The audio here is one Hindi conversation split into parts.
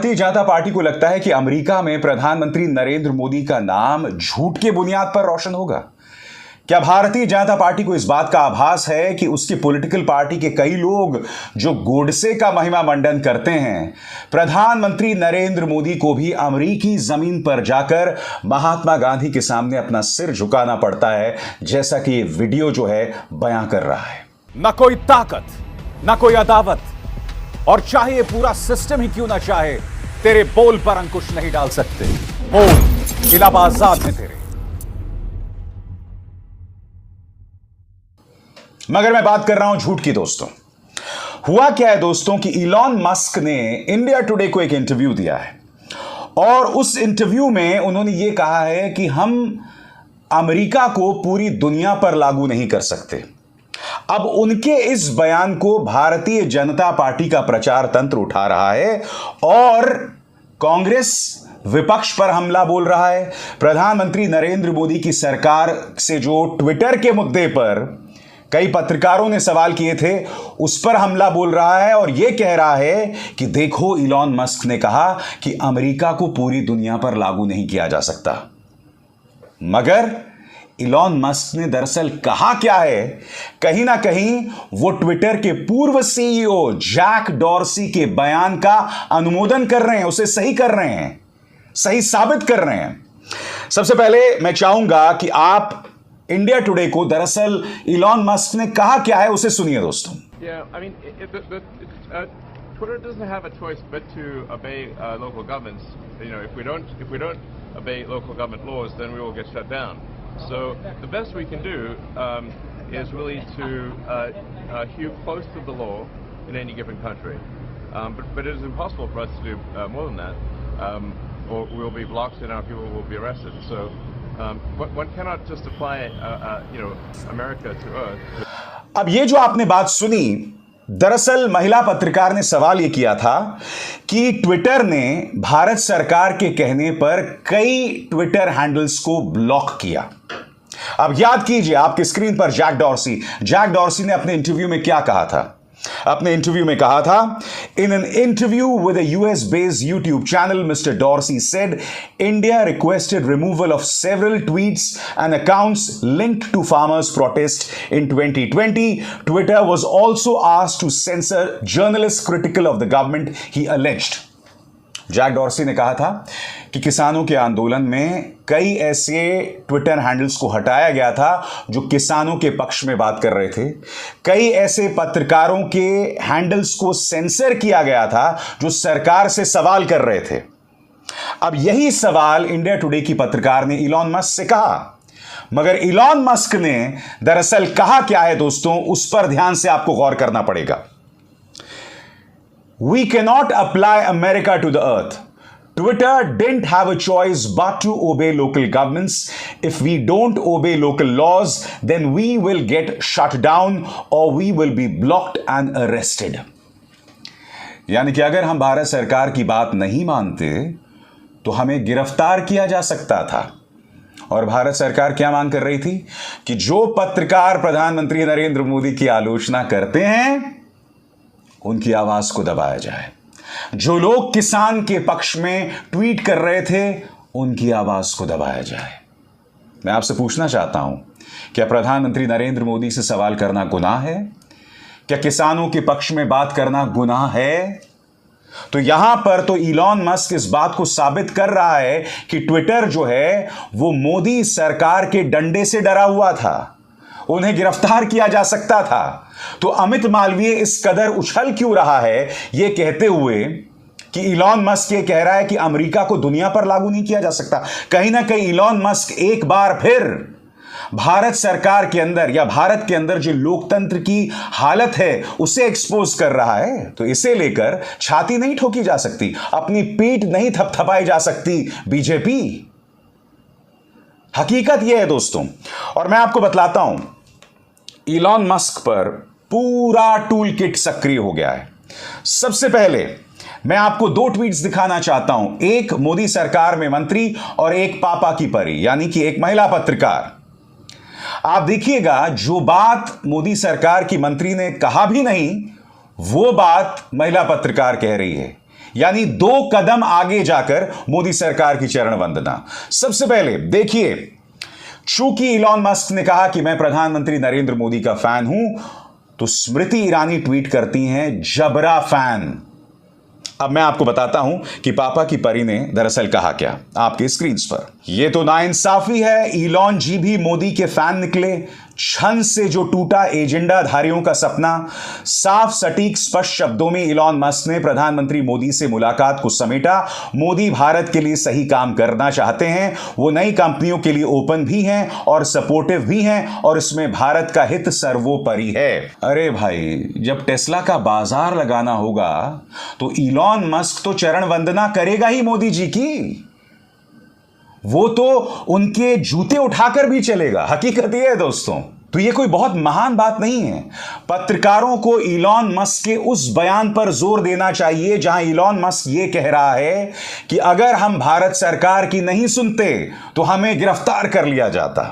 भारतीय जनता पार्टी को लगता है कि अमेरिका में प्रधानमंत्री नरेंद्र मोदी का नाम झूठ के बुनियाद पर रोशन होगा। क्या भारतीय जनता पार्टी को इस बात का आभास है कि उसकी पॉलिटिकल पार्टी के कई लोग जो गोडसे का महिमा मंडन करते हैं, प्रधानमंत्री नरेंद्र मोदी को भी अमेरिकी जमीन पर जाकर महात्मा गांधी के सामने अपना सिर झुकाना पड़ता है, जैसा कि ये वीडियो जो है बयां कर रहा है। न कोई ताकत, न कोई अदावत, और चाहे ये पूरा सिस्टम ही क्यों ना चाहे, तेरे बोल पर अंकुश नहीं डाल सकते। बोल इलाहाबाद आजाद है तेरे। मगर मैं बात कर रहा हूं झूठ की दोस्तों। हुआ क्या है दोस्तों कि इलॉन मस्क ने इंडिया टुडे को एक इंटरव्यू दिया है और उस इंटरव्यू में उन्होंने यह कहा है कि हम अमेरिका को पूरी दुनिया पर लागू नहीं कर सकते। अब उनके इस बयान को भारतीय जनता पार्टी का प्रचार तंत्र उठा रहा है और कांग्रेस विपक्ष पर हमला बोल रहा है। प्रधानमंत्री नरेंद्र मोदी की सरकार से जो ट्विटर के मुद्दे पर कई पत्रकारों ने सवाल किए थे, उस पर हमला बोल रहा है और यह कह रहा है कि देखो, इलॉन मस्क ने कहा कि अमेरिका को पूरी दुनिया पर लागू नहीं किया जा सकता। मगर इलॉन मस्क ने दरअसल कहा क्या है? कहीं ना कहीं वो ट्विटर के पूर्व सीईओ जैक डॉर्सी के बयान का अनुमोदन कर रहे हैं, उसे सही कर रहे हैं, सही साबित कर रहे हैं। सबसे पहले मैं चाहूंगा कि आप इंडिया टुडे को दरअसल इलॉन मस्क ने कहा क्या है उसे सुनिए दोस्तों। Twitter doesn't have a choice but to obey local governments. You know, if we don't obey local government laws, then we will get shut down. So the best we can do is really to hew close to the law in any given country. But it is impossible for us to do more than that, or we will be blocked and our people will be arrested. So one cannot just apply, America to Earth. अब ये जो आपने बात सुनी, दरअसल महिला पत्रकार ने सवाल यह किया था कि ट्विटर ने भारत सरकार के कहने पर कई ट्विटर हैंडल्स को ब्लॉक किया। अब याद कीजिए आपकी स्क्रीन पर जैक डॉर्सी ने अपने इंटरव्यू में क्या कहा था। अपने इंटरव्यू में कहा था, in an interview with a US based YouTube channel, mister Dorsey said India requested removal of several tweets and accounts linked to farmers protest in 2020. Twitter was also asked to censor journalist critical of the government, he alleged. Jack Dorsey ने कहा था कि किसानों के आंदोलन में कई ऐसे ट्विटर हैंडल्स को हटाया गया था जो किसानों के पक्ष में बात कर रहे थे। कई ऐसे पत्रकारों के हैंडल्स को सेंसर किया गया था जो सरकार से सवाल कर रहे थे। अब यही सवाल इंडिया टुडे की पत्रकार ने इलॉन मस्क से कहा, मगर इलॉन मस्क ने दरअसल कहा क्या है दोस्तों, उस पर ध्यान से आपको गौर करना पड़ेगा। We cannot apply America to the earth. Twitter didn't have a choice but to obey local governments. If we don't obey local laws, then we will get shut down or we will be blocked and arrested. यानी कि अगर हम भारत सरकार की बात नहीं मानते तो हमें गिरफ्तार किया जा सकता था। और भारत सरकार क्या मांग कर रही थी कि जो पत्रकार प्रधानमंत्री नरेंद्र मोदी की आलोचना करते हैं उनकी आवाज को दबाया जाए। जो लोग किसान के पक्ष में ट्वीट कर रहे थे उनकी आवाज को दबाया जाए। मैं आपसे पूछना चाहता हूं, क्या प्रधानमंत्री नरेंद्र मोदी से सवाल करना गुनाह है? क्या किसानों के पक्ष में बात करना गुनाह है? तो यहां पर तो इलॉन मस्क इस बात को साबित कर रहा है कि ट्विटर जो है वो मोदी सरकार के डंडे से डरा हुआ था, उन्हें गिरफ्तार किया जा सकता था। तो अमित मालवीय इस कदर उछल क्यों रहा है यह कहते हुए कि इलॉन मस्क ये कह रहा है कि अमेरिका को दुनिया पर लागू नहीं किया जा सकता? कहीं ना कहीं इलॉन मस्क एक बार फिर भारत सरकार के अंदर या भारत के अंदर जो लोकतंत्र की हालत है उसे एक्सपोज कर रहा है। तो इसे लेकर छाती नहीं ठोकी जा सकती, अपनी पीठ नहीं थपथपाई जा सकती बीजेपी। हकीकत यह है दोस्तों, और मैं आपको बतलाता हूं, इलॉन मस्क पर पूरा टूल किट सक्रिय हो गया है। सबसे पहले मैं आपको दो ट्वीट्स दिखाना चाहता हूं, एक मोदी सरकार में मंत्री और एक पापा की परी, यानी कि एक महिला पत्रकार। आप देखिएगा, जो बात मोदी सरकार की मंत्री ने कहा भी नहीं वो बात महिला पत्रकार कह रही है। यानी 2 कदम आगे जाकर मोदी सरकार की चरण वंदना। सबसे पहले देखिए, चूंकि इलॉन मस्क ने कहा कि मैं प्रधानमंत्री नरेंद्र मोदी का फैन हूं, तो स्मृति ईरानी ट्वीट करती हैं जबरा फैन। अब मैं आपको बताता हूं कि पापा की परी ने दरअसल कहा क्या, आपके स्क्रीन पर। यह तो नाइंसाफी है, इलॉन जी भी मोदी के फैन निकले। क्षण से जो टूटा एजेंडाधारियों का सपना। साफ सटीक स्पष्ट शब्दों में इलॉन मस्क ने प्रधानमंत्री मोदी से मुलाकात को समेटा। मोदी भारत के लिए सही काम करना चाहते हैं, वो नई कंपनियों के लिए ओपन भी हैं और सपोर्टिव भी हैं, और इसमें भारत का हित सर्वोपरि है। अरे भाई, जब टेस्ला का बाजार लगाना होगा तो इलॉन मस्क तो चरण वंदना करेगा ही मोदी जी की। वो तो उनके जूते उठाकर भी चलेगा। हकीकत यह है दोस्तों। तो ये कोई बहुत महान बात नहीं है। पत्रकारों को इलॉन मस्क के उस बयान पर जोर देना चाहिए जहां इलॉन मस्क ये कह रहा है कि अगर हम भारत सरकार की नहीं सुनते तो हमें गिरफ्तार कर लिया जाता।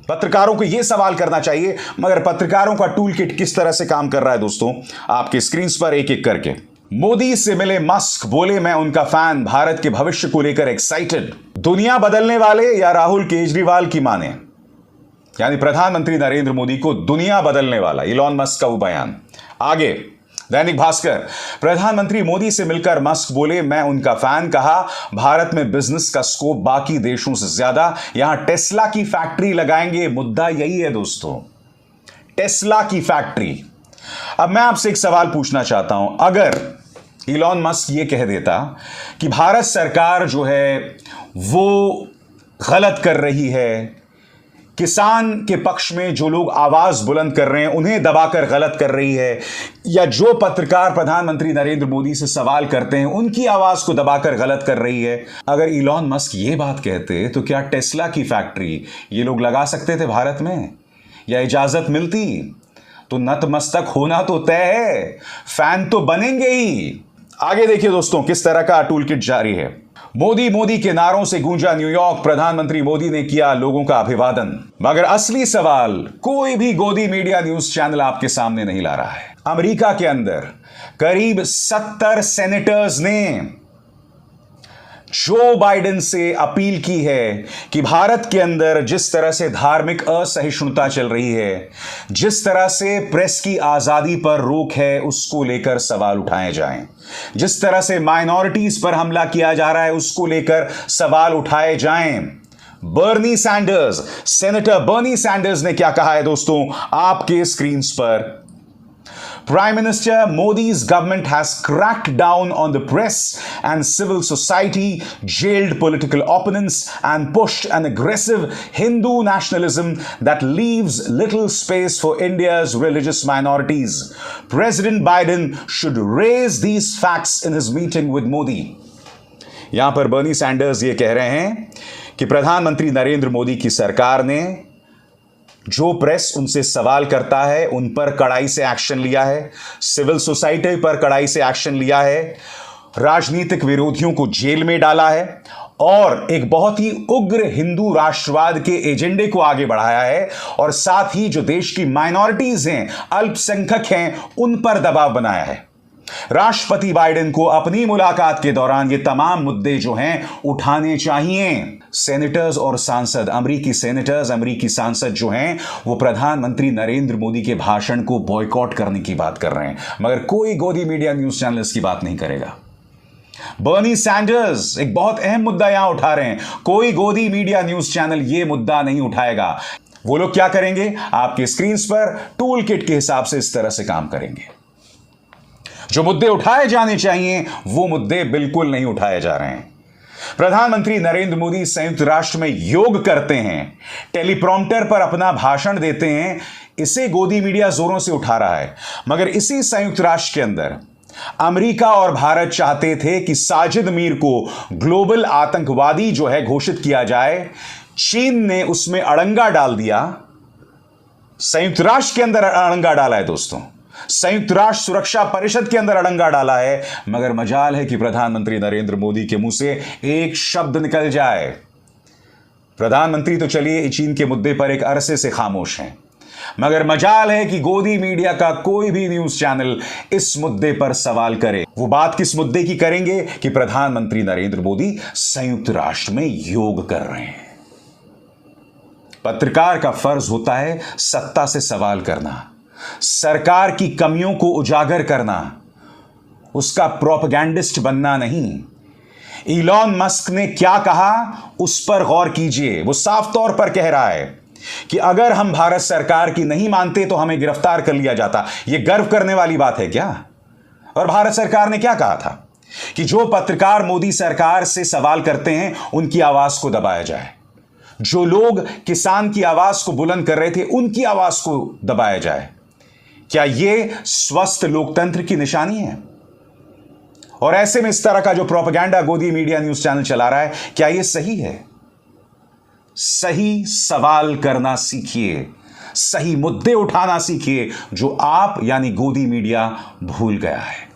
पत्रकारों को यह सवाल करना चाहिए, मगर पत्रकारों का टूल किट किस तरह से काम कर रहा है दोस्तों, आपके स्क्रीन पर एक एक करके। मोदी से मिले मस्क, बोले मैं उनका फैन, भारत के भविष्य को लेकर एक्साइटेड। दुनिया बदलने वाले या राहुल केजरीवाल की माने, यानी प्रधानमंत्री नरेंद्र मोदी को दुनिया बदलने वाला इलॉन मस्क का वो बयान। आगे दैनिक भास्कर, प्रधानमंत्री मोदी से मिलकर मस्क बोले मैं उनका फैन, कहा भारत में बिजनेस का स्कोप बाकी देशों से ज्यादा, यहां टेस्ला की फैक्ट्री लगाएंगे। मुद्दा यही है दोस्तों, टेस्ला की फैक्ट्री। अब मैं आपसे एक सवाल पूछना चाहता हूं, अगर इलॉन मस्क ये कह देता कि भारत सरकार जो है वो गलत कर रही है, किसान के पक्ष में जो लोग आवाज बुलंद कर रहे हैं उन्हें दबाकर गलत कर रही है, या जो पत्रकार प्रधानमंत्री नरेंद्र मोदी से सवाल करते हैं उनकी आवाज को दबाकर गलत कर रही है, अगर इलॉन मस्क ये बात कहते तो क्या टेस्ला की फैक्ट्री ये लोग लगा सकते थे भारत में, या इजाजत मिलती? तो नतमस्तक होना तो तय है, फैन तो बनेंगे ही। आगे देखिए दोस्तों किस तरह का टूल किट जारी है। मोदी मोदी के नारों से गूंजा न्यूयॉर्क, प्रधानमंत्री मोदी ने किया लोगों का अभिवादन। मगर असली सवाल कोई भी गोदी मीडिया न्यूज चैनल आपके सामने नहीं ला रहा है। अमेरिका के अंदर करीब 70 सेनेटर्स ने जो बाइडेन से अपील की है कि भारत के अंदर जिस तरह से धार्मिक असहिष्णुता चल रही है, जिस तरह से प्रेस की आजादी पर रोक है, उसको लेकर सवाल उठाए जाएं, जिस तरह से माइनॉरिटीज पर हमला किया जा रहा है उसको लेकर सवाल उठाए जाएं। Bernie Sanders, senator Bernie Sanders ने क्या कहा है दोस्तों, आपके स्क्रीन पर। Prime Minister Modi's government has cracked down on the press and civil society, jailed political opponents, and pushed an aggressive Hindu nationalism that leaves little space for India's religious minorities. President Biden should raise these facts in his meeting with Modi. यहां पर बर्नी सैंडर्स ये कह रहे हैं कि प्रधानमंत्री नरेंद्र मोदी की सरकार ने जो प्रेस उनसे सवाल करता है उन पर कड़ाई से एक्शन लिया है, सिविल सोसाइटी पर कड़ाई से एक्शन लिया है, राजनीतिक विरोधियों को जेल में डाला है, और एक बहुत ही उग्र हिंदू राष्ट्रवाद के एजेंडे को आगे बढ़ाया है, और साथ ही जो देश की माइनॉरिटीज हैं, अल्पसंख्यक हैं, उन पर दबाव बनाया है। राष्ट्रपति बाइडेन को अपनी मुलाकात के दौरान ये तमाम मुद्दे जो हैं उठाने चाहिए। सेनेटर्स और सांसद, अमेरिकी सेनेटर्स, अमेरिकी सांसद जो हैं वो प्रधानमंत्री नरेंद्र मोदी के भाषण को बॉयकॉट करने की बात कर रहे हैं, मगर कोई गोदी मीडिया न्यूज चैनल इसकी बात नहीं करेगा। बर्नी सैंडर्स एक बहुत अहम मुद्दा यहां उठा रहे हैं, कोई गोदी मीडिया न्यूज चैनल यह मुद्दा नहीं उठाएगा। वो लोग क्या करेंगे, आपके स्क्रीन पर टूल किट के हिसाब से इस तरह से काम करेंगे। जो मुद्दे उठाए जाने चाहिए वो मुद्दे बिल्कुल नहीं उठाए जा रहे हैं। प्रधानमंत्री नरेंद्र मोदी संयुक्त राष्ट्र में योग करते हैं, टेलीप्रॉम्प्टर पर अपना भाषण देते हैं, इसे गोदी मीडिया जोरों से उठा रहा है। मगर इसी संयुक्त राष्ट्र के अंदर अमेरिका और भारत चाहते थे कि साजिद मीर को ग्लोबल आतंकवादी जो है घोषित किया जाए। चीन ने उसमें अड़ंगा डाल दिया, संयुक्त राष्ट्र के अंदर अड़ंगा डाला है दोस्तों, संयुक्त राष्ट्र सुरक्षा परिषद के अंदर अड़ंगा डाला है। मगर मजाल है कि प्रधानमंत्री नरेंद्र मोदी के मुंह से एक शब्द निकल जाए। प्रधानमंत्री तो चलिए चीन के मुद्दे पर एक अरसे से खामोश हैं, मगर मजाल है कि गोदी मीडिया का कोई भी न्यूज चैनल इस मुद्दे पर सवाल करे। वो बात किस मुद्दे की करेंगे कि प्रधानमंत्री नरेंद्र मोदी संयुक्त राष्ट्र में योग कर रहे हैं। पत्रकार का फर्ज होता है सत्ता से सवाल करना, सरकार की कमियों को उजागर करना, उसका प्रोपेगेंडिस्ट बनना नहीं। इलॉन मस्क ने क्या कहा उस पर गौर कीजिए। वो साफ तौर पर कह रहा है कि अगर हम भारत सरकार की नहीं मानते तो हमें गिरफ्तार कर लिया जाता। यह गर्व करने वाली बात है क्या? और भारत सरकार ने क्या कहा था कि जो पत्रकार मोदी सरकार से सवाल करते हैं उनकी आवाज को दबाया जाए। जो लोग किसान की आवाज को बुलंद कर रहे थे उनकी आवाज को दबाया जाए। क्या यह स्वस्थ लोकतंत्र की निशानी है? और ऐसे में इस तरह का जो प्रोपेगेंडा गोदी मीडिया न्यूज चैनल चला रहा है, क्या यह सही है? सही सवाल करना सीखिए, सही मुद्दे उठाना सीखिए, जो आप यानी गोदी मीडिया भूल गया है।